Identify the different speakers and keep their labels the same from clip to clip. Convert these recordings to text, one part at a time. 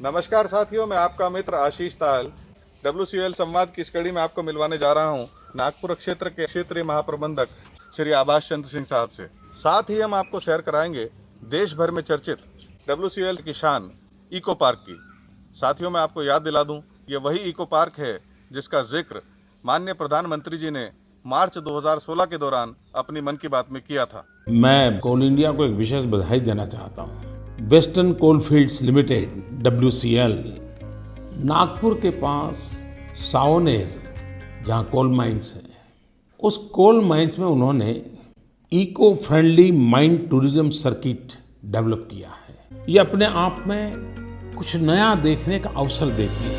Speaker 1: नमस्कार साथियों, मैं आपका मित्र आशीष ताल WCL संवाद की इस कड़ी में आपको मिलवाने जा रहा हूं नागपुर क्षेत्र के क्षेत्रीय महाप्रबंधक श्री आभाष चंद्र सिंह साहब से। साथ ही हम आपको शेयर कराएंगे देश भर में चर्चित WCL की शान इको पार्क की। साथियों, मैं आपको याद दिला दूं, ये वही इको पार्क है जिसका जिक्र माननीय प्रधानमंत्री जी ने मार्च 2016 के दौरान अपनी मन की बात में किया था।
Speaker 2: मैं कोल इंडिया को एक विशेष बधाई देना चाहता हूँ। Western coalfields limited WCL Nagpur के पास सावनेर जहाँ कोल माइंस है, उस कोल माइंस में उन्होंने eco friendly mine tourism circuit develop किया है। ये अपने आप में कुछ नया देखने का अवसर देती है।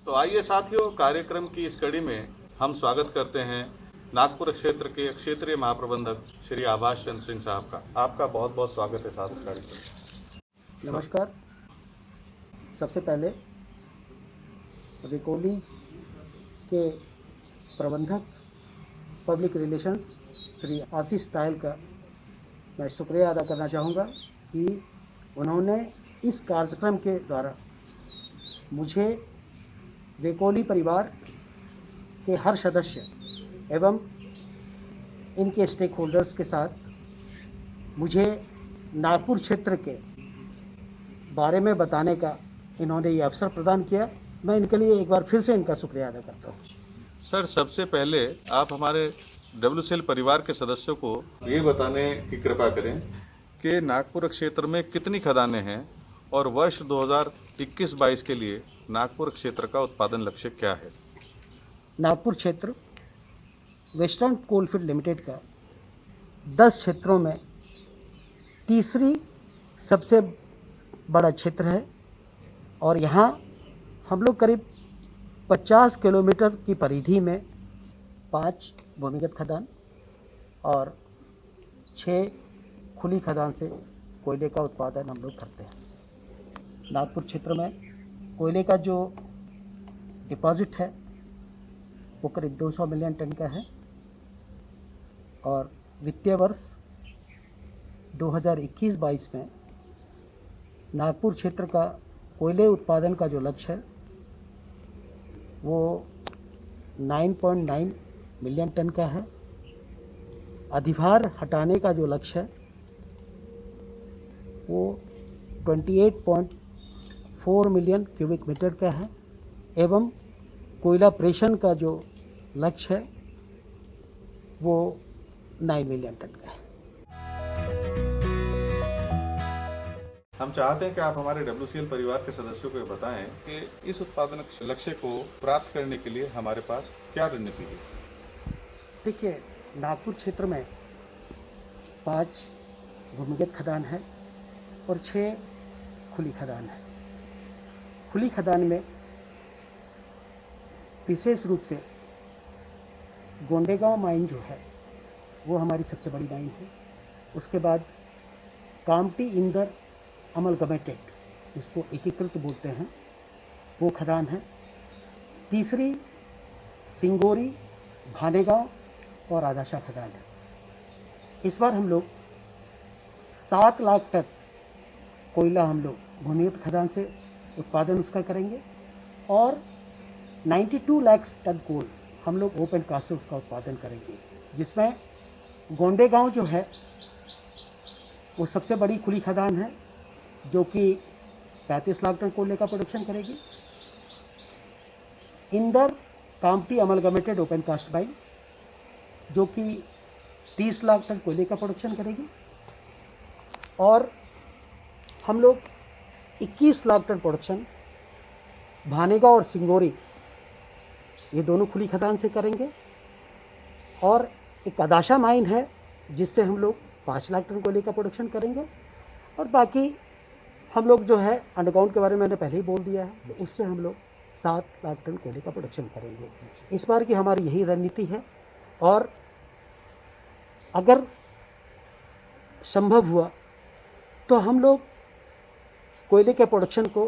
Speaker 1: तो आइए साथियों, कार्यक्रम की इस कड़ी में हम स्वागत करते हैं नागपुर क्षेत्र के क्षेत्रीय महाप्रबंधक श्री आभाष चंद्र सिंह साहब का। आपका बहुत बहुत स्वागत है साहब इस कार्यक्रम।
Speaker 3: नमस्कार। सबसे पहले वेकोली के प्रबंधक पब्लिक रिलेशंस श्री आशीष तायल का मैं शुक्रिया अदा करना चाहूँगा कि उन्होंने इस कार्यक्रम के द्वारा मुझे वेकोली परिवार के हर सदस्य एवं इनके स्टेक होल्डर्स के साथ मुझे नागपुर क्षेत्र के बारे में बताने का इन्होंने ये अवसर प्रदान किया। मैं इनके लिए एक बार फिर से इनका शुक्रिया अदा करता हूँ।
Speaker 1: सर, सबसे पहले आप हमारे WCL परिवार के सदस्यों को ये बताने की कृपा करें कि नागपुर क्षेत्र में कितनी खदानें हैं और वर्ष 2021-22 के लिए नागपुर क्षेत्र का उत्पादन लक्ष्य क्या है।
Speaker 3: नागपुर क्षेत्र वेस्टर्न कोलफील्ड लिमिटेड का 10 क्षेत्रों में तीसरी सबसे बड़ा क्षेत्र है और यहाँ हम लोग करीब 50 किलोमीटर की परिधि में 5 भूमिगत खदान और 6 खुली खदान से कोयले का उत्पादन हम लोग करते हैं। नागपुर क्षेत्र में कोयले का जो डिपॉजिट है वो करीब 200 मिलियन टन का है और वित्तीय वर्ष 2021-22 में नागपुर क्षेत्र का कोयले उत्पादन का जो लक्ष्य है वो 9.9 मिलियन टन का है। अधिभार हटाने का जो लक्ष्य है वो 28.4 मिलियन क्यूबिक मीटर का है एवं कोयला प्रेषण का जो लक्ष्य है वो 9 मिलियन टन का है।
Speaker 1: हम चाहते हैं कि आप हमारे WCL परिवार के सदस्यों को ये बताएं कि इस उत्पादन लक्ष्य को प्राप्त करने के लिए हमारे पास क्या रणनीति है।
Speaker 3: देखिए, नागपुर क्षेत्र में 5 भूमिगत खदान है और 6 खुली खदान है। खुली खदान में विशेष रूप से गोंडेगांव माइन जो है वो हमारी सबसे बड़ी माइन है। उसके बाद कामटी इंदर अमलगमेटेड, इसको एकीकृत बोलते हैं, वो खदान है। तीसरी सिंगोरी, भानेगांव और आदाशा खदान है। इस बार हम लोग 7 लाख टन कोयला हम लोग भूमिगत खदान से उत्पादन उसका करेंगे और 92 लाख टन कोल हम लोग ओपन कास्ट से उसका उत्पादन करेंगे, जिसमें गोंडेगांव जो है वो सबसे बड़ी खुली खदान है जो कि 35 लाख टन कोयले का प्रोडक्शन करेगी। Inder Kamptee amalgamated open cast mine जो कि 30 लाख टन कोयले का प्रोडक्शन करेगी और हम लोग 21 लाख टन प्रोडक्शन भानेगांव और सिंगोरी ये दोनों खुली खदान से करेंगे और एक आदाशा माइन है जिससे हम लोग 5 लाख टन कोयले का प्रोडक्शन करेंगे और बाकी हम लोग जो है अंडरग्राउंड के बारे में मैंने पहले ही बोल दिया है, तो उससे हम लोग 7 लाख टन कोयले का प्रोडक्शन करेंगे। इस बार की हमारी यही रणनीति है और अगर संभव हुआ तो हम लोग कोयले के प्रोडक्शन को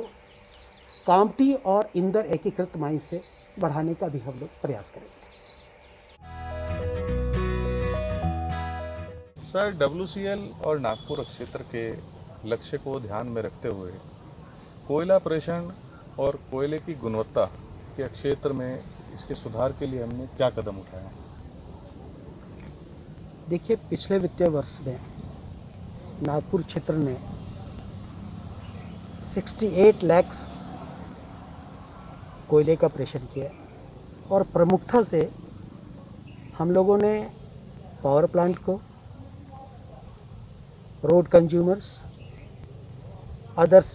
Speaker 3: कामटी और इंदर एकीकृत माइन से बढ़ाने का भी हम लोग प्रयास करेंगे।
Speaker 1: सर WCL और नागपुर क्षेत्र के लक्ष्य को ध्यान में रखते हुए कोयला प्रेषण और कोयले की गुणवत्ता के क्षेत्र में इसके सुधार के लिए हमने क्या कदम उठाए हैं?
Speaker 3: देखिए, पिछले वित्तीय वर्ष में नागपुर क्षेत्र ने 68 लाख कोयले का प्रेषण किया और प्रमुखता से हम लोगों ने पावर प्लांट को, road consumers, others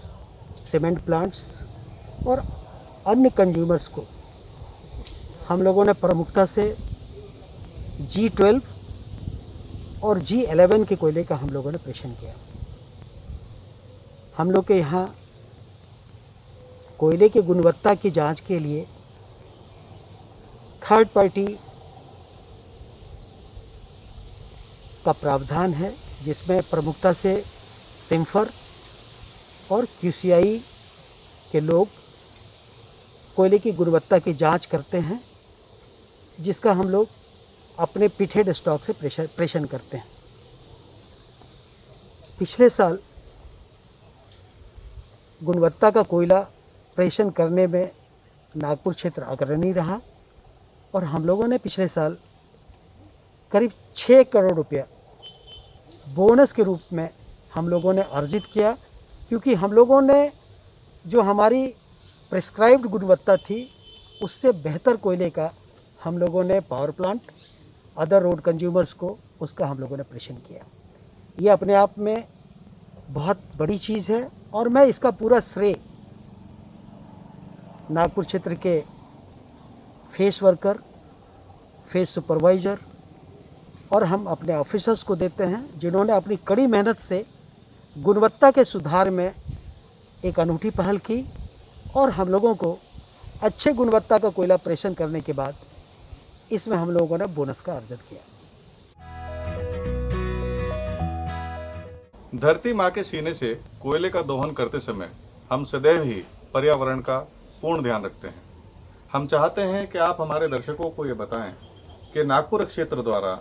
Speaker 3: cement plants और अन्य कंज्यूमर्स को हम लोगों ने प्रमुखता से G12 और G11 के कोयले का हम लोगों ने प्रेषण किया। हम लोग के यहाँ कोयले की गुणवत्ता की जांच के लिए थर्ड पार्टी का प्रावधान है, जिसमें प्रमुखता से सिम्फर और QCI के लोग कोयले की गुणवत्ता की जांच करते हैं, जिसका हम लोग अपने पिटेड स्टॉक से प्रेषण करते हैं। पिछले साल गुणवत्ता का कोयला प्रेषण करने में नागपुर क्षेत्र अग्रणी रहा और हम लोगों ने पिछले साल करीब 6 करोड़ रुपया बोनस के रूप में हम लोगों ने अर्जित किया, क्योंकि हम लोगों ने जो हमारी प्रिस्क्राइब्ड गुणवत्ता थी उससे बेहतर कोयले का हम लोगों ने power plant, other road consumers को उसका हम लोगों ने प्रेषण किया। ये अपने आप में बहुत बड़ी चीज़ है और मैं इसका पूरा श्रेय नागपुर क्षेत्र के फेस वर्कर, फेस सुपरवाइज़र और हम अपने ऑफिसर्स को देते हैं, जिन्होंने अपनी कड़ी मेहनत से गुणवत्ता के सुधार में एक अनूठी पहल की और हम लोगों को अच्छे गुणवत्ता का कोयला प्रेषण करने के बाद इसमें हम लोगों ने बोनस का अर्जन किया।
Speaker 1: धरती माँ के सीने से कोयले का दोहन करते समय हम सदैव ही पर्यावरण का पूर्ण ध्यान रखते हैं। हम चाहते हैं कि आप हमारे दर्शकों को ये बताएं कि नागपुर क्षेत्र द्वारा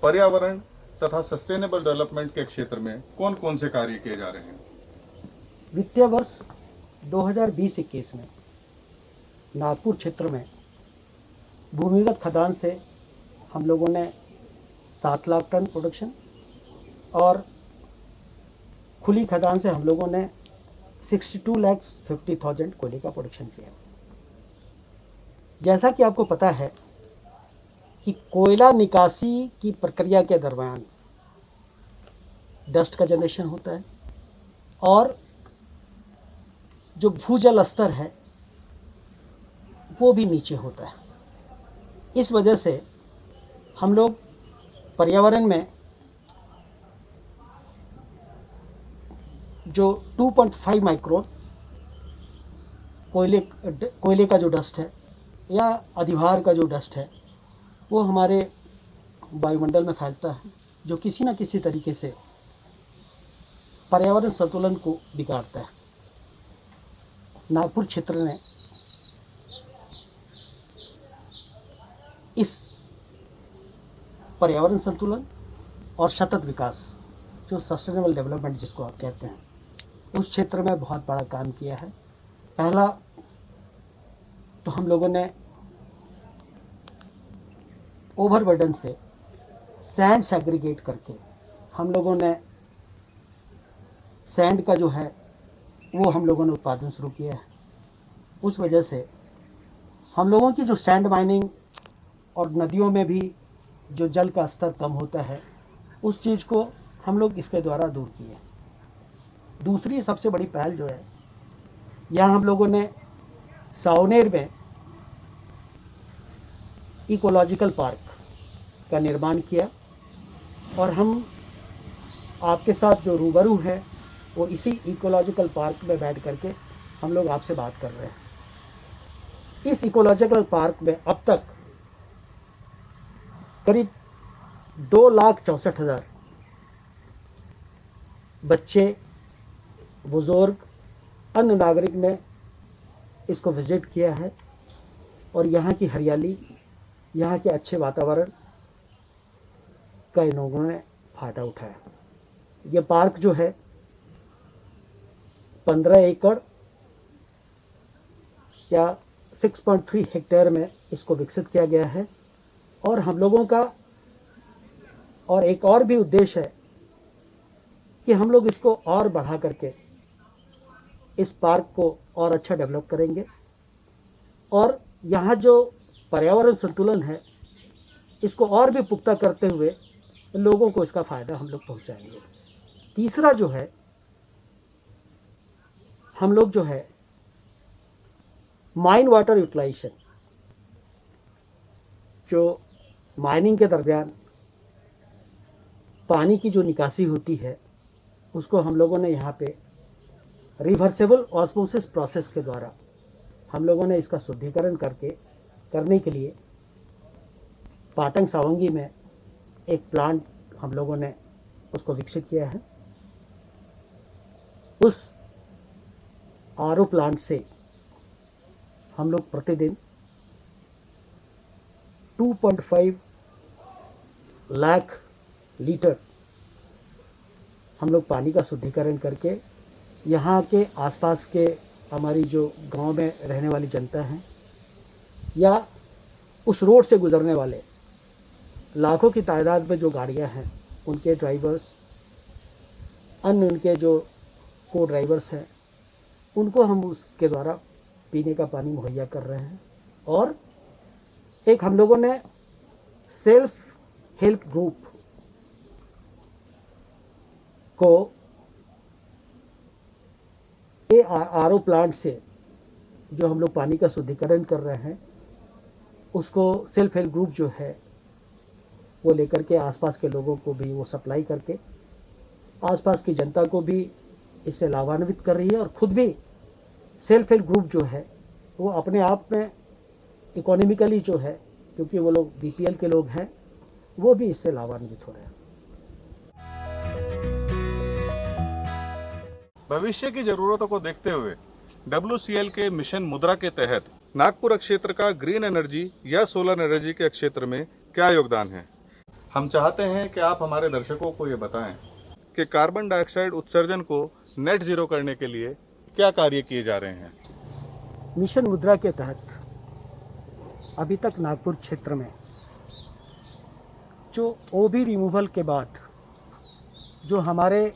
Speaker 1: पर्यावरण तथा सस्टेनेबल डेवलपमेंट के क्षेत्र में कौन कौन से कार्य किए जा रहे हैं।
Speaker 3: वित्तीय वर्ष 2020-21 में नागपुर क्षेत्र में भूमिगत खदान से हम लोगों ने 7 लाख टन प्रोडक्शन और खुली खदान से हम लोगों ने 62,50,000 कोयले का प्रोडक्शन किया। जैसा कि आपको पता है कि कोयला निकासी की प्रक्रिया के दरमियान डस्ट का जनरेशन होता है और जो भूजल स्तर है वो भी नीचे होता है। इस वजह से हम लोग पर्यावरण में जो 2.5 माइक्रोन कोयले का जो डस्ट है या अधिभार का जो डस्ट है वो हमारे वायुमंडल में फैलता है, जो किसी न किसी तरीके से पर्यावरण संतुलन को बिगाड़ता है। नागपुर क्षेत्र ने इस पर्यावरण संतुलन और सतत विकास, जो सस्टेनेबल डेवलपमेंट जिसको आप कहते हैं, उस क्षेत्र में बहुत बड़ा काम किया है। पहला तो हम लोगों ने ओवरबर्डन से सैंड सेग्रीगेट करके हम लोगों ने सैंड का जो है वो हम लोगों ने उत्पादन शुरू किया है। उस वजह से हम लोगों की जो सैंड माइनिंग और नदियों में भी जो जल का स्तर कम होता है, उस चीज़ को हम लोग इसके द्वारा दूर किए। दूसरी सबसे बड़ी पहल जो है, यहाँ हम लोगों ने सावनेर में इकोलॉजिकल पार्क का निर्माण किया और हम आपके साथ जो रूबरू हैं वो इसी इकोलॉजिकल पार्क में बैठ करके हम लोग आपसे बात कर रहे हैं। इस इकोलॉजिकल पार्क में अब तक करीब 2,64,000 बच्चे, बुजुर्ग, अन्य नागरिक ने इसको विजिट किया है और यहाँ की हरियाली, यहाँ के अच्छे वातावरण का इन लोगों ने फ़ायदा उठाया। ये पार्क जो है 15 एकड़ या 6.3 हेक्टेयर में इसको विकसित किया गया है। और हम लोगों का और एक और भी उद्देश्य है कि हम लोग इसको और बढ़ा करके इस पार्क को और अच्छा डेवलप करेंगे और यहाँ जो पर्यावरण संतुलन है इसको और भी पुख्ता करते हुए लोगों को इसका फ़ायदा हम लोग पहुँचाएंगे। तीसरा जो है, हम लोग जो है माइन वाटर यूटिलाइजेशन, जो माइनिंग के दरमियान पानी की जो निकासी होती है उसको हम लोगों ने यहाँ पे रिवर्सेबल ऑस्मोसिस प्रोसेस के द्वारा हम लोगों ने इसका शुद्धिकरण करने के लिए पाटंग सावंगी में एक प्लांट हम लोगों ने उसको विकसित किया है। उस आरओ प्लांट से हम लोग प्रतिदिन 2.5 लाख लीटर हम लोग पानी का शुद्धिकरण करके यहाँ के आसपास के हमारी जो गांव में रहने वाली जनता है या उस रोड से गुजरने वाले लाखों की तादाद में जो गाड़ियाँ हैं उनके ड्राइवर्स, अन्य उनके जो को ड्राइवर्स हैं, उनको हम उसके द्वारा पीने का पानी मुहैया कर रहे हैं। और एक हम लोगों ने सेल्फ हेल्प ग्रुप को ये आरओ प्लांट से जो हम लोग पानी का शुद्धिकरण कर रहे हैं उसको सेल्फ हेल्प ग्रुप जो है वो लेकर के आसपास के लोगों को भी वो सप्लाई करके आसपास की जनता को भी इससे लाभान्वित कर रही है और खुद भी सेल्फ हेल्प ग्रुप जो है वो अपने आप में इकोनॉमिकली जो है, क्योंकि वो लोग बीपीएल के लोग हैं, वो भी इससे लाभान्वित हो रहे हैं।
Speaker 1: भविष्य की जरूरतों को देखते हुए WCL के मिशन मुद्रा के तहत नागपुर क्षेत्र का ग्रीन एनर्जी या सोलर एनर्जी के क्षेत्र में क्या योगदान है। हम चाहते हैं कि आप हमारे दर्शकों को ये बताएं कि कार्बन डाइऑक्साइड उत्सर्जन को नेट जीरो करने के लिए क्या कार्य किए जा रहे हैं।
Speaker 3: मिशन मुद्रा के तहत अभी तक नागपुर क्षेत्र में जो ओबी रिमूवल के बाद जो हमारे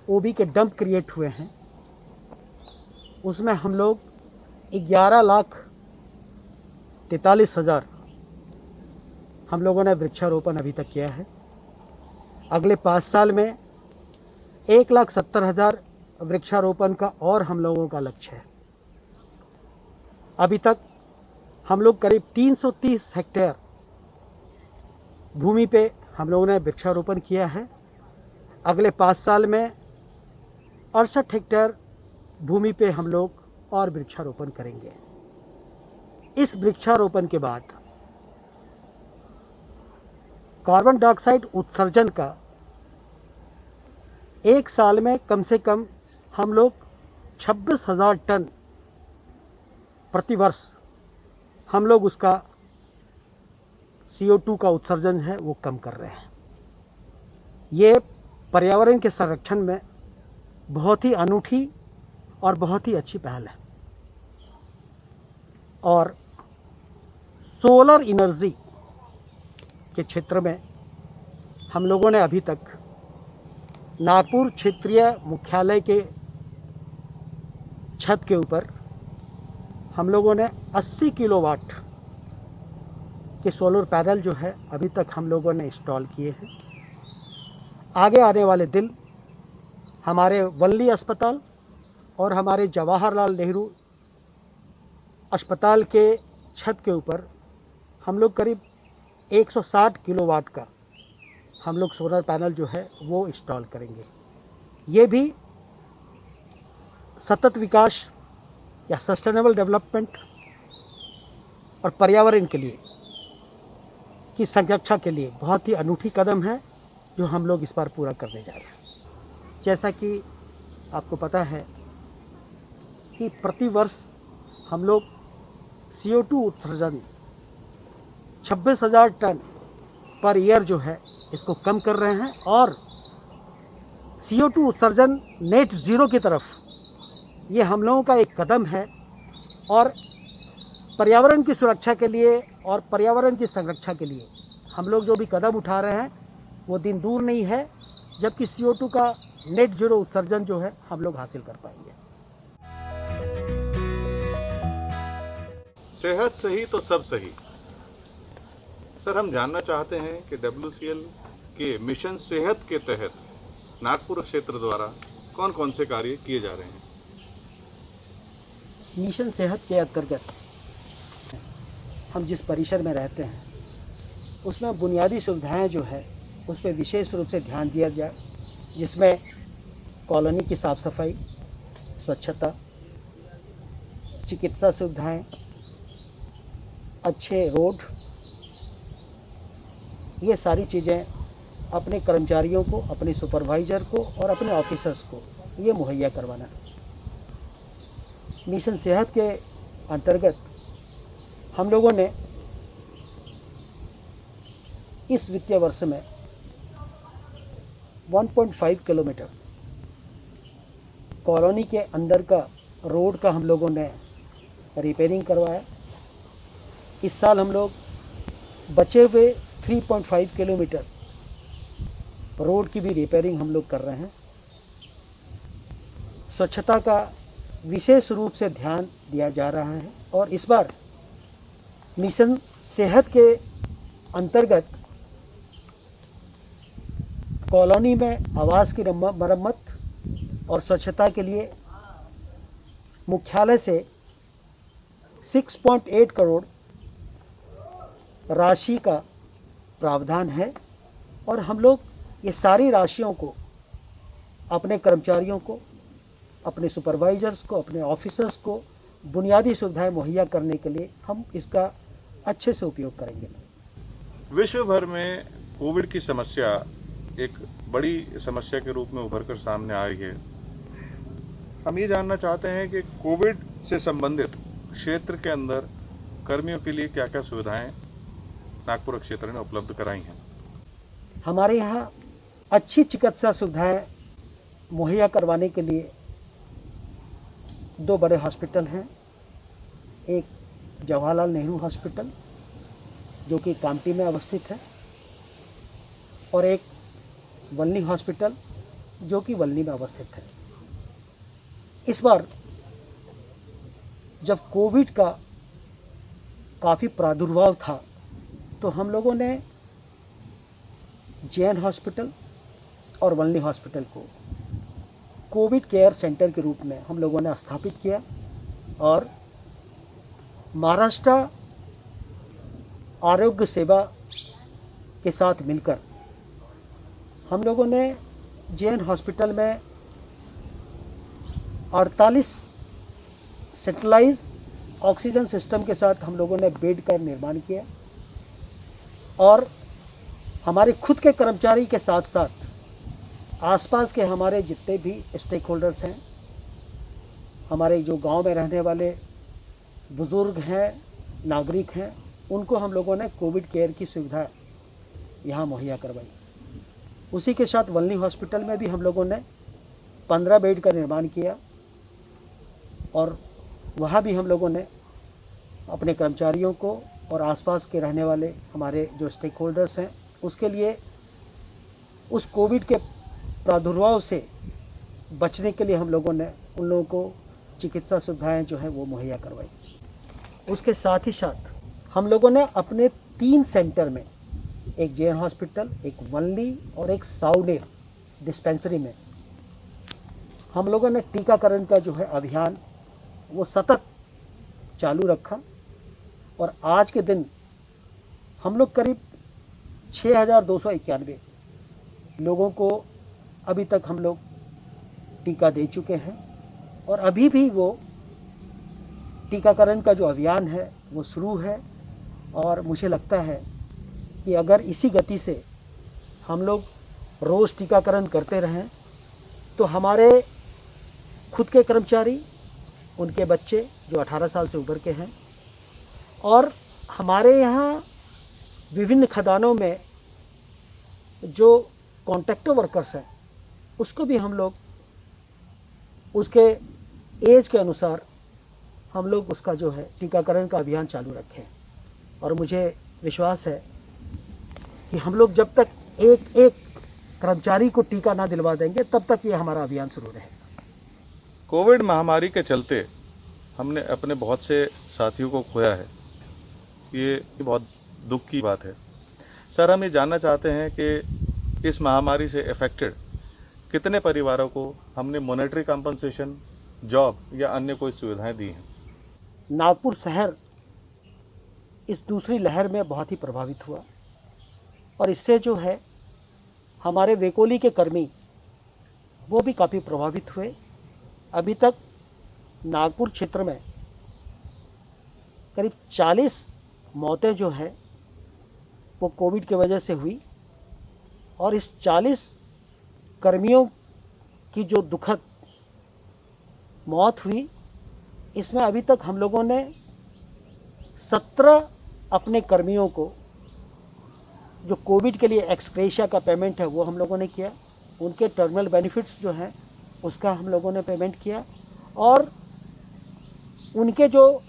Speaker 3: ओबी के डंप क्रिएट हुए हैं उसमें हम लोग 11,43,000 हम लोगों ने वृक्षारोपण अभी तक किया है। अगले 5 साल में 1,70,000 वृक्षारोपण का और हम लोगों का लक्ष्य है। अभी तक हम लोग करीब 330 हेक्टेयर भूमि पे हम लोगों ने वृक्षारोपण किया है। अगले 5 साल में 68 हेक्टेयर भूमि पे हम लोग और वृक्षारोपण करेंगे। इस वृक्षारोपण के बाद कार्बन डाइऑक्साइड उत्सर्जन का एक साल में कम से कम हम लोग 26,000 टन प्रतिवर्ष हम लोग उसका CO2 का उत्सर्जन है वो कम कर रहे हैं। ये पर्यावरण के संरक्षण में बहुत ही अनूठी और बहुत ही अच्छी पहल है। और सोलर एनर्जी के क्षेत्र में हम लोगों ने अभी तक नागपुर क्षेत्रीय मुख्यालय के छत के ऊपर हम लोगों ने 80 किलोवाट के सोलर पैनल जो है अभी तक हम लोगों ने इंस्टॉल किए हैं। आगे आने वाले दिन हमारे वल्ली अस्पताल और हमारे जवाहरलाल नेहरू अस्पताल के छत के ऊपर हम लोग करीब 160 किलोवाट का हम लोग सोलर पैनल जो है वो इंस्टॉल करेंगे। ये भी सतत विकास या सस्टेनेबल डेवलपमेंट और पर्यावरण के लिए की संरक्षा के लिए बहुत ही अनूठी कदम है जो हम लोग इस बार पूरा करने जा रहे हैं। जैसा कि आपको पता है कि प्रतिवर्ष हम लोग CO2 उत्सर्जन 26,000 टन पर ईयर जो है इसको कम कर रहे हैं और CO2 उत्सर्जन नेट ज़ीरो की तरफ ये हम लोगों का एक कदम है और पर्यावरण की सुरक्षा के लिए और पर्यावरण की संरक्षा के लिए हम लोग जो भी कदम उठा रहे हैं वो दिन दूर नहीं है जबकि CO2 का नेट ज़ीरो उत्सर्जन जो है हम लोग हासिल कर पाएंगे।
Speaker 1: सेहत सही तो सब सही। सर, हम जानना चाहते हैं कि WCL के मिशन सेहत के तहत नागपुर क्षेत्र द्वारा कौन कौन से कार्य किए जा रहे हैं।
Speaker 3: मिशन सेहत के अंतर्गत हम जिस परिसर में रहते हैं उसमें बुनियादी सुविधाएं जो है उस पर विशेष रूप से ध्यान दिया जाए, जिसमें कॉलोनी की साफ़ सफाई, स्वच्छता, चिकित्सा सुविधाएं, अच्छे रोड, ये सारी चीज़ें अपने कर्मचारियों को, अपने सुपरवाइज़र को और अपने ऑफिसर्स को ये मुहैया करवाना है। मिशन सेहत के अंतर्गत हम लोगों ने इस वित्तीय वर्ष में 1.5 किलोमीटर कॉलोनी के अंदर का रोड का हम लोगों ने रिपेयरिंग करवाया। इस साल हम लोग बचे हुए 3.5 किलोमीटर रोड की भी रिपेयरिंग हम लोग कर रहे हैं। स्वच्छता का विशेष रूप से ध्यान दिया जा रहा है और इस बार मिशन सेहत के अंतर्गत कॉलोनी में आवास की मरम्मत और स्वच्छता के लिए मुख्यालय से 6.8 करोड़ राशि का प्रावधान है और हम लोग ये सारी राशियों को अपने कर्मचारियों को, अपने सुपरवाइजर्स को, अपने ऑफिसर्स को बुनियादी सुविधाएं मुहैया करने के लिए हम इसका अच्छे से उपयोग करेंगे।
Speaker 1: विश्व भर में कोविड की समस्या एक बड़ी समस्या के रूप में उभर कर सामने आ रही है। हम ये जानना चाहते हैं कि कोविड से संबंधित क्षेत्र के अंदर कर्मियों के लिए क्या क्या सुविधाएं नागपुर क्षेत्र ने उपलब्ध कराई हैं।
Speaker 3: हमारे यहाँ अच्छी चिकित्सा सुविधाएं मुहैया करवाने के लिए 2 बड़े हॉस्पिटल हैं। एक जवाहरलाल नेहरू हॉस्पिटल जो कि कामठी में अवस्थित है और एक वल्ली हॉस्पिटल जो कि वल्ली में अवस्थित है। इस बार जब कोविड का काफ़ी प्रादुर्भाव था तो हम लोगों ने जैन हॉस्पिटल और वल्ली हॉस्पिटल को कोविड केयर सेंटर के रूप में हम लोगों ने स्थापित किया और महाराष्ट्र आरोग्य सेवा के साथ मिलकर हम लोगों ने जैन हॉस्पिटल में 48 सेंट्रलाइज ऑक्सीजन सिस्टम के साथ हम लोगों ने बेड का निर्माण किया और हमारे खुद के कर्मचारी के साथ साथ आसपास के हमारे जितने भी स्टेक होल्डर्स हैं, हमारे जो गांव में रहने वाले बुज़ुर्ग हैं, नागरिक हैं, उनको हम लोगों ने कोविड केयर की सुविधा यहाँ मुहैया करवाई। उसी के साथ वल्ली हॉस्पिटल में भी हम लोगों ने 15 बेड का निर्माण किया और वहाँ भी हम लोगों ने अपने कर्मचारियों को और आसपास के रहने वाले हमारे जो स्टेक होल्डर्स हैं उसके लिए उस कोविड के प्रादुर्भाव से बचने के लिए हम लोगों ने उन लोगों को चिकित्सा सुविधाएं जो है वो मुहैया करवाई। उसके साथ ही साथ हम लोगों ने अपने 3 सेंटर में, एक जैन हॉस्पिटल, एक वल्ली और एक साउनेर डिस्पेंसरी में हम लोगों ने टीकाकरण का जो है अभियान वो सतत चालू रखा और आज के दिन हम लोग करीब 6,291 लोगों को अभी तक हम लोग टीका दे चुके हैं और अभी भी वो टीकाकरण का जो अभियान है वो शुरू है और मुझे लगता है कि अगर इसी गति से हम लोग रोज़ टीकाकरण करते रहें तो हमारे खुद के कर्मचारी, उनके बच्चे जो 18 साल से ऊपर के हैं और हमारे यहाँ विभिन्न खदानों में जो कॉन्ट्रैक्टर वर्कर्स हैं उसको भी हम लोग उसके एज के अनुसार हम लोग उसका जो है टीकाकरण का अभियान चालू रखें। और मुझे विश्वास है कि हम लोग जब तक एक एक कर्मचारी को टीका ना दिलवा देंगे तब तक ये हमारा अभियान शुरू रहेगा।
Speaker 1: कोविड महामारी के चलते हमने अपने बहुत से साथियों को खोया है, ये बहुत दुख की बात है। सर, हम ये जानना चाहते हैं कि इस महामारी से अफेक्टेड कितने परिवारों को हमने मॉनेटरी कंपनसेशन, जॉब या अन्य कोई सुविधाएं दी हैं?
Speaker 3: नागपुर शहर इस दूसरी लहर में बहुत ही प्रभावित हुआ और इससे जो है हमारे वेकोली के कर्मी वो भी काफ़ी प्रभावित हुए। अभी तक नागपुर क्षेत्र में करीब 40 मौतें जो है वो कोविड की वजह से हुई और इस 40 कर्मियों की जो दुखद मौत हुई इसमें अभी तक हम लोगों ने 17 अपने कर्मियों को जो कोविड के लिए एक्सग्रेशिया का पेमेंट है वो हम लोगों ने किया, उनके टर्मिनल बेनिफिट्स जो हैं उसका हम लोगों ने पेमेंट किया और उनके जो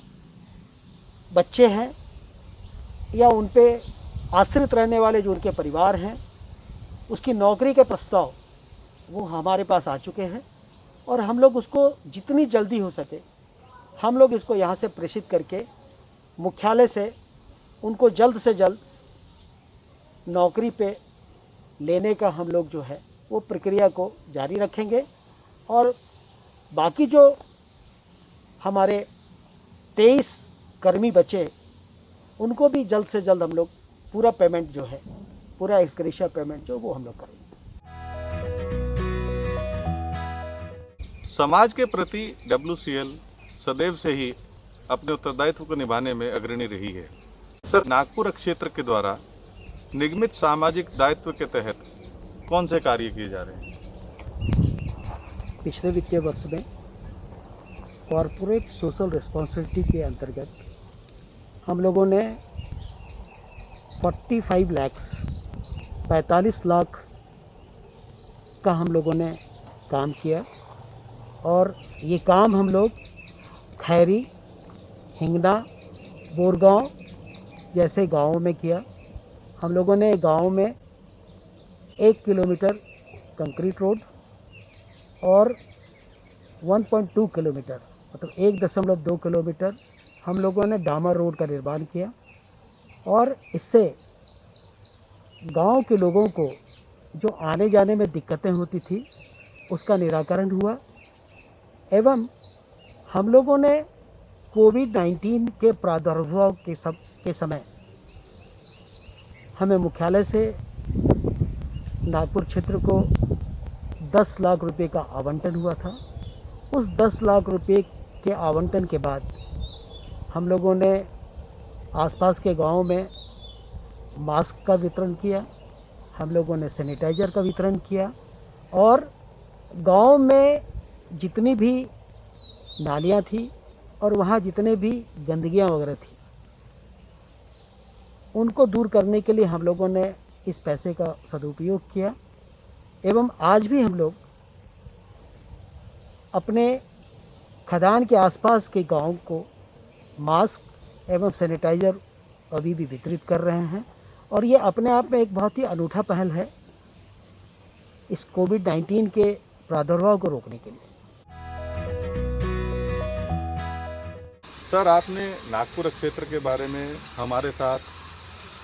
Speaker 3: बच्चे हैं या उन पे आश्रित रहने वाले जो उनके परिवार हैं उसकी नौकरी के प्रस्ताव वो हमारे पास आ चुके हैं और हम लोग उसको जितनी जल्दी हो सके हम लोग इसको यहाँ से प्रेषित करके मुख्यालय से उनको जल्द से जल्द नौकरी पे लेने का हम लोग जो है वो प्रक्रिया को जारी रखेंगे और बाकी जो हमारे 23 कर्मी बचे उनको भी जल्द से जल्द हम लोग पूरा पेमेंट जो है, पूरा एक्सग्रेशिया पेमेंट जो वो हम लोग करेंगे।
Speaker 1: समाज के प्रति WCL सदैव से ही अपने उत्तरदायित्व को निभाने में अग्रणी रही है। सर, नागपुर क्षेत्र के द्वारा निगमित सामाजिक दायित्व के तहत कौन से कार्य किए जा रहे हैं?
Speaker 3: पिछले वित्तीय वर्ष में कॉरपोरेट सोशल रिस्पॉन्सिबिलिटी के अंतर्गत हम लोगों ने 45 लाख का हम लोगों ने काम किया और ये काम हम लोग खैरी, हिंगना, बोरगांव जैसे गांवों में किया। हम लोगों ने गांव में 1 किलोमीटर कंक्रीट रोड और 1.2 किलोमीटर मतलब 1.2 किलोमीटर हम लोगों ने डामर रोड का निर्माण किया और इससे गांव के लोगों को जो आने जाने में दिक्कतें होती थी उसका निराकरण हुआ एवं हम लोगों ने कोविड-19 के प्रादुर्भाव के समय हमें मुख्यालय से नागपुर क्षेत्र को 10 लाख रुपए का आवंटन हुआ था। उस 10 लाख रुपए के आवंटन के बाद हम लोगों ने आसपास के गांवों में मास्क का वितरण किया, हम लोगों ने सैनिटाइज़र का वितरण किया और गांव में जितनी भी नालियां थी और वहाँ जितने भी गंदगियाँ वगैरह थी उनको दूर करने के लिए हम लोगों ने इस पैसे का सदुपयोग किया एवं आज भी हम लोग अपने खदान के आसपास के गांव को मास्क एवं सैनिटाइज़र अभी भी वितरित कर रहे हैं और ये अपने आप में एक बहुत ही अनूठा पहल है इस कोविड-19 के प्रादुर्भाव को रोकने के लिए।
Speaker 1: सर, आपने नागपुर क्षेत्र के बारे में हमारे साथ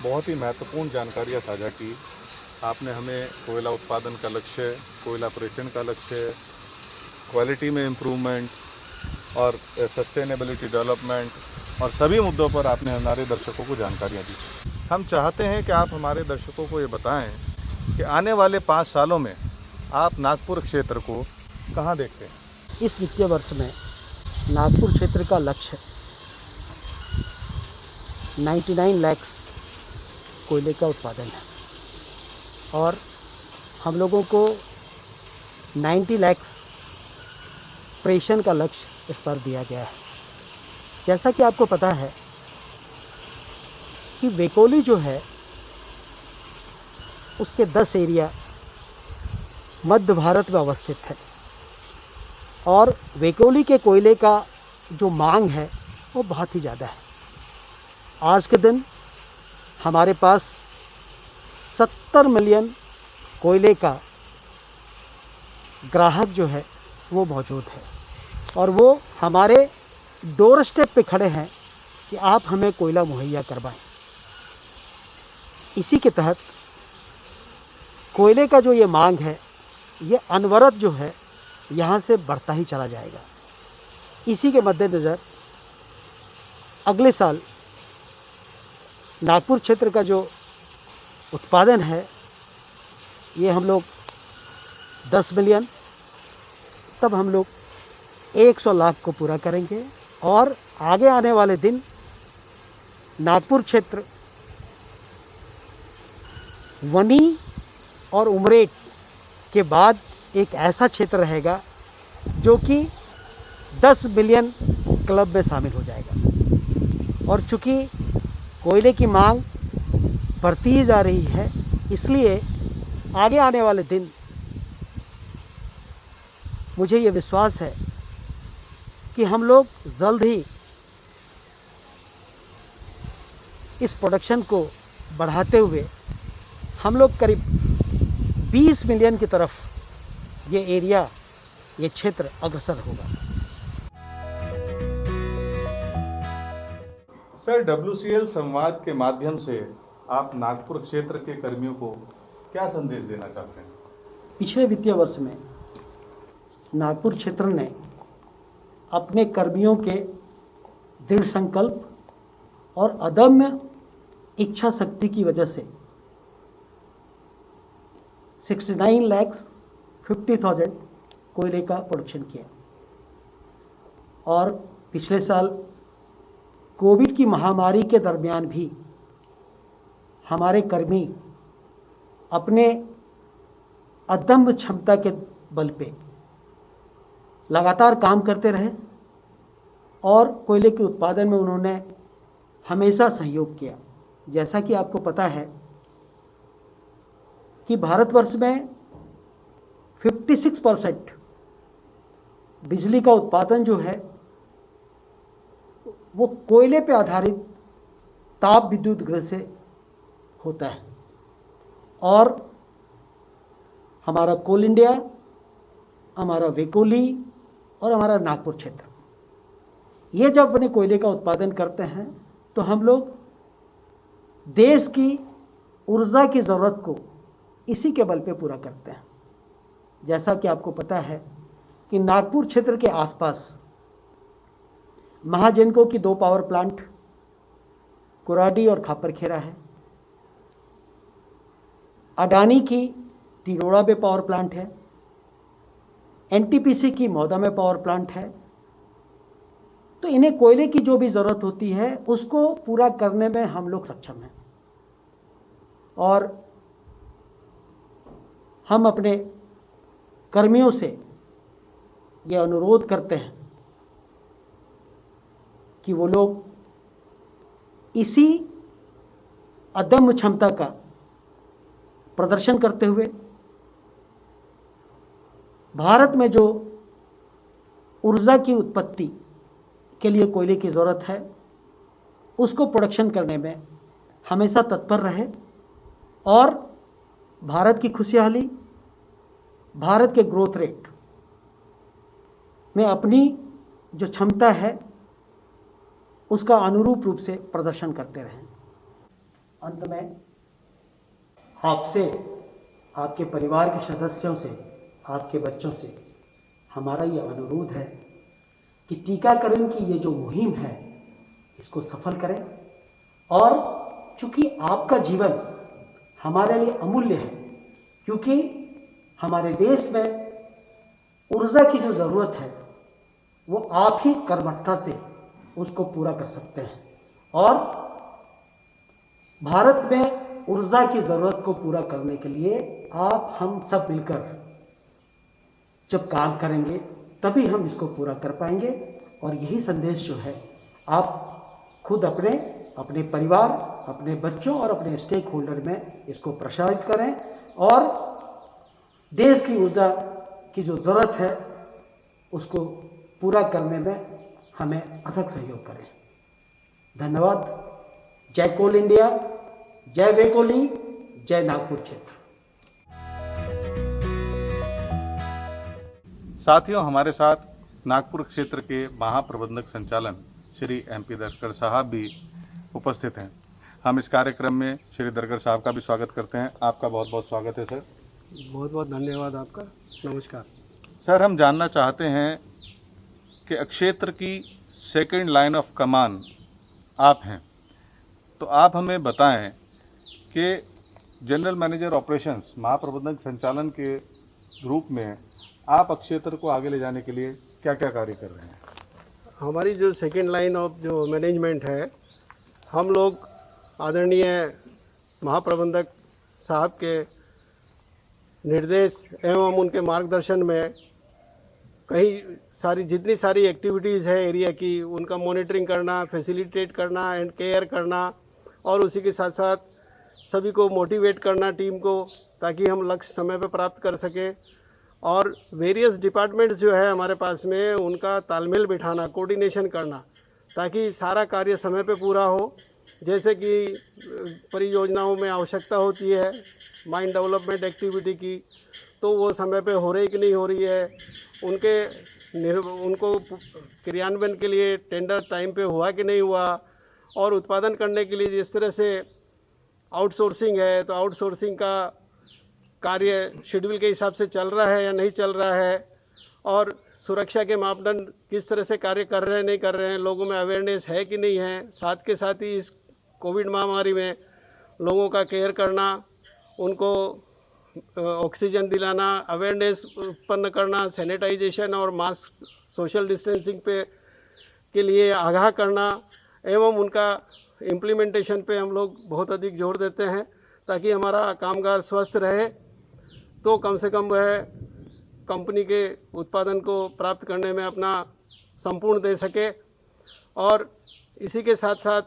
Speaker 1: बहुत ही महत्वपूर्ण जानकारियाँ साझा की। आपने हमें कोयला उत्पादन का लक्ष्य, कोयला ऑपरेशन का लक्ष्य, क्वालिटी में इम्प्रूवमेंट और सस्टेनेबिलिटी डेवलपमेंट और सभी मुद्दों पर आपने हमारे दर्शकों को जानकारियाँ दी। हम चाहते हैं कि आप हमारे दर्शकों को ये बताएं कि आने वाले 5 सालों में आप नागपुर क्षेत्र को कहाँ देखते हैं?
Speaker 3: इस वित्तीय वर्ष में नागपुर क्षेत्र का लक्ष्य 99 लाख कोयले का उत्पादन है और हम लोगों को 90 लाख प्रेषण का लक्ष्य इस पर दिया गया है। जैसा कि आपको पता है कि वेकोली जो है उसके 10 एरिया मध्य भारत में अवस्थित है और वेकोली के कोयले का जो मांग है वो बहुत ही ज़्यादा है। आज के दिन हमारे पास 70 मिलियन कोयले का ग्राहक जो है वो मौजूद है और वो हमारे डोर स्टेप पे खड़े हैं कि आप हमें कोयला मुहैया करवाएं। इसी के तहत कोयले का जो ये मांग है ये अनवरत जो है यहाँ से बढ़ता ही चला जाएगा। इसी के मद्देनज़र अगले साल नागपुर क्षेत्र का जो उत्पादन है ये हम लोग 10 मिलियन, तब हम लोग 100 लाख को पूरा करेंगे और आगे आने वाले दिन नागपुर क्षेत्र वनी और उमरेठ के बाद एक ऐसा क्षेत्र रहेगा जो कि 10 मिलियन क्लब में शामिल हो जाएगा। और चूँकि कोयले की मांग बढ़ती ही जा रही है, इसलिए आगे आने वाले दिन मुझे ये विश्वास है कि हम लोग जल्द ही इस प्रोडक्शन को बढ़ाते हुए हम लोग करीब 20 मिलियन की तरफ ये एरिया, ये क्षेत्र अग्रसर होगा।
Speaker 1: सर, WCL संवाद के माध्यम से आप नागपुर क्षेत्र के कर्मियों को क्या संदेश देना चाहते हैं?
Speaker 3: पिछले वित्तीय वर्ष में नागपुर क्षेत्र ने अपने कर्मियों के दृढ़ संकल्प और अदम्य इच्छा शक्ति की वजह से 69,50,000 कोयले का प्रोडक्शन किया और पिछले साल कोविड की महामारी के दरमियान भी हमारे कर्मी अपने अदम्य क्षमता के बल पे लगातार काम करते रहे और कोयले के उत्पादन में उन्होंने हमेशा सहयोग किया। जैसा कि आपको पता है कि भारतवर्ष में 56% बिजली का उत्पादन जो है वो कोयले पे आधारित ताप विद्युत गृह से होता है और हमारा कोल इंडिया, हमारा वेकोली और हमारा नागपुर क्षेत्र, ये जब अपने कोयले का उत्पादन करते हैं तो हम लोग देश की ऊर्जा की ज़रूरत को इसी के बल पे पूरा करते हैं। जैसा कि आपको पता है कि नागपुर क्षेत्र के आसपास महाजेनको की 2 पावर प्लांट कुराडी और खापरखेरा है, अडानी की तिरोड़ा में पावर प्लांट है, NTPC की मौदा में पावर प्लांट है। तो इन्हें कोयले की जो भी ज़रूरत होती है उसको पूरा करने में हम लोग सक्षम हैं और हम अपने कर्मियों से ये अनुरोध करते हैं कि वो लोग इसी अदम्य क्षमता का प्रदर्शन करते हुए भारत में जो ऊर्जा की उत्पत्ति के लिए कोयले की ज़रूरत है उसको प्रोडक्शन करने में हमेशा तत्पर रहे और भारत की खुशहाली, भारत के ग्रोथ रेट में अपनी जो क्षमता है उसका अनुरूप रूप से प्रदर्शन करते रहें। अंत में आपसे, आपके परिवार के सदस्यों से, आपके बच्चों से हमारा ये अनुरोध है कि टीकाकरण की ये जो मुहिम है इसको सफल करें और चूँकि आपका जीवन हमारे लिए अमूल्य है, क्योंकि हमारे देश में ऊर्जा की जो ज़रूरत है वो आप ही कर्मठता से उसको पूरा कर सकते हैं और भारत में ऊर्जा की ज़रूरत को पूरा करने के लिए आप हम सब मिलकर जब काम करेंगे तभी हम इसको पूरा कर पाएंगे। और यही संदेश जो है आप खुद अपने परिवार अपने बच्चों और अपने स्टेक होल्डर में इसको प्रसारित करें और देश की ऊर्जा की जो ज़रूरत है उसको पूरा करने में हमें अथक सहयोग करें। धन्यवाद। जय कोल इंडिया, जय वेकोली, जय नागपुर क्षेत्र।
Speaker 1: साथियों, हमारे साथ नागपुर क्षेत्र के महाप्रबंधक संचालन श्री MP दरकर साहब भी उपस्थित हैं। हम इस कार्यक्रम में श्री दरकर साहब का भी स्वागत करते हैं। आपका बहुत बहुत स्वागत है सर।
Speaker 4: बहुत बहुत धन्यवाद आपका। नमस्कार
Speaker 1: सर, हम जानना चाहते हैं कि क्षेत्र की सेकंड लाइन ऑफ कमान आप हैं, तो आप हमें बताएं कि जनरल मैनेजर ऑपरेशंस महाप्रबंधक संचालन के रूप में आप क्षेत्र को आगे ले जाने के लिए क्या क्या कार्य कर रहे हैं?
Speaker 4: हमारी जो सेकंड लाइन ऑफ जो मैनेजमेंट है, हम लोग आदरणीय महाप्रबंधक साहब के निर्देश एवं उनके मार्गदर्शन में जितनी सारी एक्टिविटीज़ है एरिया की, उनका मॉनिटरिंग करना, फैसिलिटेट करना एंड केयर करना और उसी के साथ साथ सभी को मोटिवेट करना टीम को, ताकि हम लक्ष्य समय पर प्राप्त कर सकें। और वेरियस डिपार्टमेंट्स जो है हमारे पास में, उनका तालमेल बिठाना, कोऑर्डिनेशन करना, ताकि सारा कार्य समय पे पूरा हो। जैसे कि परियोजनाओं में आवश्यकता होती है माइन डेवलपमेंट एक्टिविटी की, तो वो समय पे हो रही कि नहीं हो रही है, उनको क्रियान्वयन के लिए टेंडर टाइम पे हुआ कि नहीं हुआ, और उत्पादन करने के लिए जिस तरह से आउटसोर्सिंग है, तो आउटसोर्सिंग का कार्य शेड्यूल के हिसाब से चल रहा है या नहीं चल रहा है, और सुरक्षा के मापदंड किस तरह से कार्य कर रहे हैं नहीं कर रहे हैं, लोगों में अवेयरनेस है कि नहीं है। साथ के साथ ही इस कोविड महामारी में लोगों का केयर करना, उनको ऑक्सीजन दिलाना, अवेयरनेस उत्पन्न करना, सैनिटाइजेशन और मास्क, सोशल डिस्टेंसिंग के लिए आगाह करना एवं उनका इम्प्लीमेंटेशन पे हम लोग बहुत अधिक जोर देते हैं, ताकि हमारा कामगार स्वस्थ रहे, तो कम से कम वह कंपनी के उत्पादन को प्राप्त करने में अपना संपूर्ण दे सके। और इसी के साथ साथ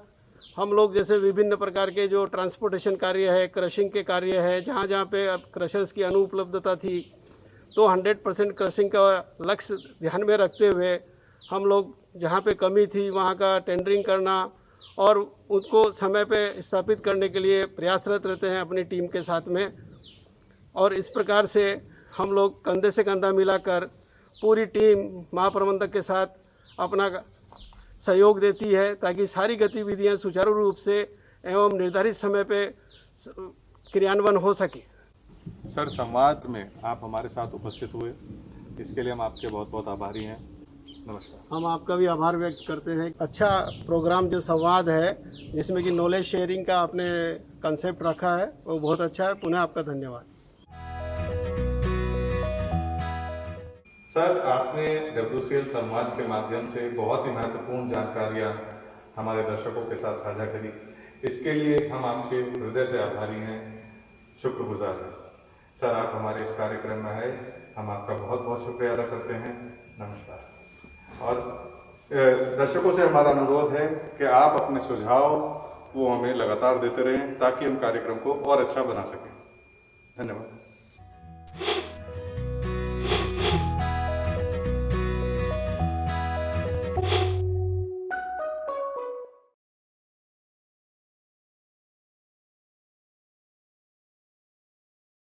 Speaker 4: हम लोग जैसे विभिन्न प्रकार के जो ट्रांसपोर्टेशन कार्य है, क्रशिंग के कार्य है, जहाँ जहाँ पे अब क्रशर्स की अनुपलब्धता थी, तो 100% क्रशिंग का लक्ष्य ध्यान में रखते हुए हम लोग जहाँ पे कमी थी वहाँ का टेंडरिंग करना और उसको समय पे स्थापित करने के लिए प्रयासरत रहते हैं अपनी टीम के साथ में। और इस प्रकार से हम लोग कंधे से कंधा मिलाकर पूरी टीम महाप्रबंधक के साथ अपना सहयोग देती है, ताकि सारी गतिविधियां सुचारू रूप से एवं निर्धारित समय पे क्रियान्वयन हो सके।
Speaker 1: सर, संवाद में आप हमारे साथ उपस्थित हुए, इसके लिए हम आपके बहुत बहुत आभारी हैं। नमस्कार।
Speaker 4: हम आपका भी आभार व्यक्त करते हैं। अच्छा प्रोग्राम जो संवाद है, जिसमें कि नॉलेज शेयरिंग का आपने कंसेप्ट रखा है, वो बहुत अच्छा है। पुनः आपका धन्यवाद।
Speaker 1: सर, आपने WCL संवाद के माध्यम से बहुत ही महत्वपूर्ण जानकारियां हमारे दर्शकों के साथ साझा करी। इसके लिए हम आपके हृदय से आभारी हैं, शुक्रगुजार हैं। सर, आप हमारे इस कार्यक्रम में आए, हम आपका बहुत बहुत शुक्रिया अदा करते हैं। नमस्कार। और दर्शकों से हमारा अनुरोध है कि आप अपने सुझाव वो हमें लगातार देते रहें, ताकि हम कार्यक्रम को और अच्छा बना सकें। धन्यवाद।